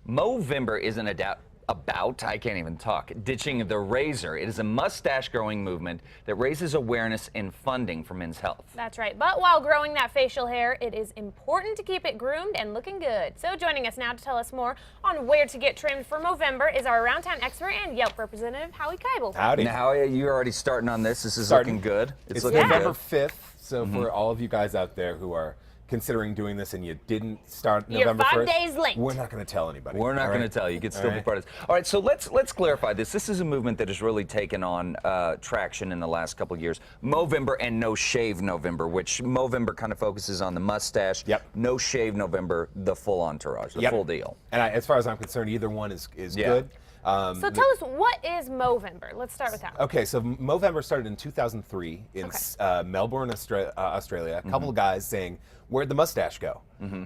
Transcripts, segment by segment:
Movember isn't I can't even talk, ditching the razor. It is a mustache-growing movement that raises awareness and funding for men's health. That's right. But while growing that facial hair, it is important to keep it groomed and looking good. So joining us now to tell us more on where to get trimmed for Movember is our Around Town expert and Yelp representative, Howie Keibel. Howdy. Now, Howie, you're already starting on this. This is looking good. It's looking November good. 5th, so for all of you guys out there who are considering doing this and you didn't start You're November 1st, 5 days late. we're not going to tell anybody. We're not going to tell you. You can still be part of this. All right, so let's clarify this. This is a movement that has really taken on traction in the last couple of years. Movember and No Shave November, which Movember kind of focuses on the mustache. Yep. No Shave November, the full entourage, the full deal. And as far as I'm concerned, either one is good. So tell us, what is Movember? Let's start with that. Okay, so Movember started in 2003 in Melbourne, Australia. A couple of guys saying, "Where'd the mustache go?"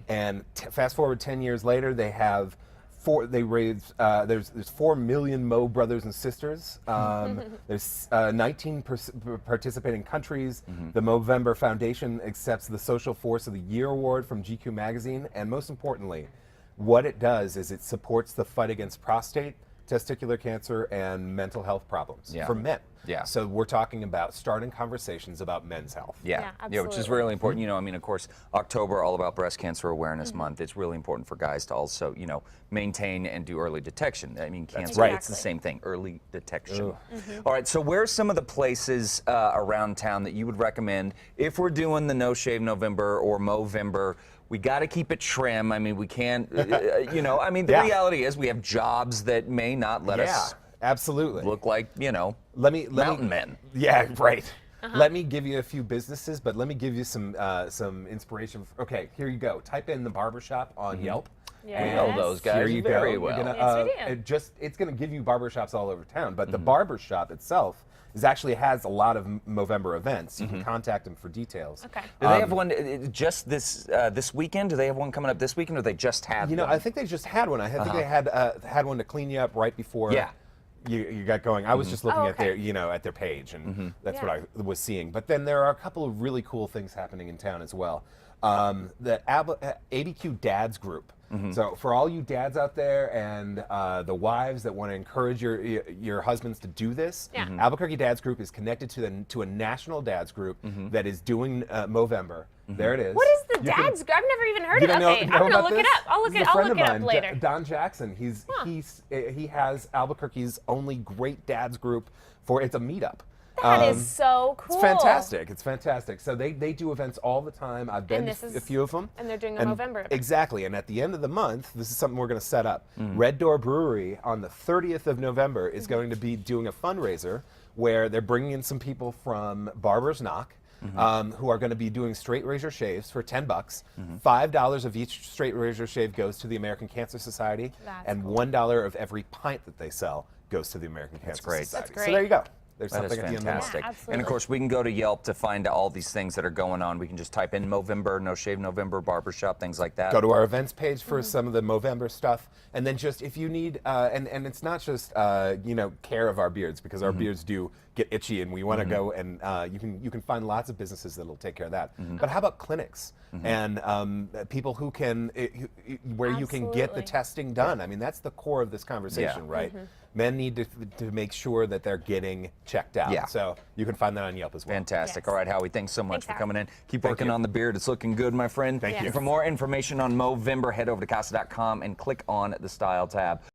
And fast forward 10 years later, they have there's 4 million Mo brothers and sisters. There's 19 participating countries. The Movember Foundation accepts the Social Force of the Year award from GQ magazine, and most importantly, what it does is it supports the fight against prostate, testicular cancer, and mental health problems for men. Yeah. So we're talking about starting conversations about men's health. Yeah, absolutely. which is really important. You know, I mean, of course, October, all about Breast Cancer Awareness Month. It's really important for guys to also, you know, maintain and do early detection. I mean, cancer, it's the same thing, early detection. All right, so where's some of the places around town that you would recommend if we're doing the No Shave November or Movember? We got to keep it trim. I mean, we can't, you know, I mean, the reality is we have jobs that may not let us absolutely look like, you know, mountain men. Yeah, right. Let me give you a few businesses, but let me give you some inspiration. Okay, here you go. Type in the barbershop on Yelp. Yes. We know those guys Here you very go. well. Yes, It's going to give you barbershops all over town, but the barbershop itself actually has a lot of Movember events. You can contact them for details. Okay. Do they have one just this weekend? Do they have one coming up this weekend, or they just had? You know, one? I think they just had one. I think they had one to clean you up right before. You got going. I was just looking at their, at their page, and that's what I was seeing. But then there are a couple of really cool things happening in town as well. The ABQ Dads Group. So for all you dads out there and the wives that want to encourage your husbands to do this, Albuquerque Dads Group is connected to a national dads group that is doing Movember. There it is. What is the dads group? I've never even heard of it. Okay, I'm gonna look it up. I'll look it up later. Don Jackson. He has Albuquerque's only great dads group it's a meetup. That is so cool. It's fantastic. It's fantastic. So they do events all the time. I've been to a few of them. And they're doing a Movember event. Exactly. And at the end of the month, this is something we're going to set up. Red Door Brewery on the 30th of November is going to be doing a fundraiser where they're bringing in some people from Barber's Knock. Who are going to be doing straight razor shaves for $10. $5 of each straight razor shave goes to the American Cancer Society, and $1 of every pint that they sell goes to the American Cancer Society. That's great. So there you go. There's That is something at the end of the month. Absolutely. And of course, we can go to Yelp to find all these things that are going on. We can just type in Movember, No Shave November, barbershop, things like that. Go to our events page for some of the Movember stuff, and then just if you need, and it's not just care of our beards, because our beards do get itchy, and we want to go and you can find lots of businesses that'll take care of that. But how about clinics and people who can where you can get the testing done? I mean, that's the core of this conversation, right? Men need to make sure that they're getting checked out. So you can find that on Yelp as well. Fantastic. All right, Howie, thanks so much for coming in. Keep working on the beard. It's looking good, my friend. Thank you. For more information on Movember, head over to casa.com and click on the Style tab.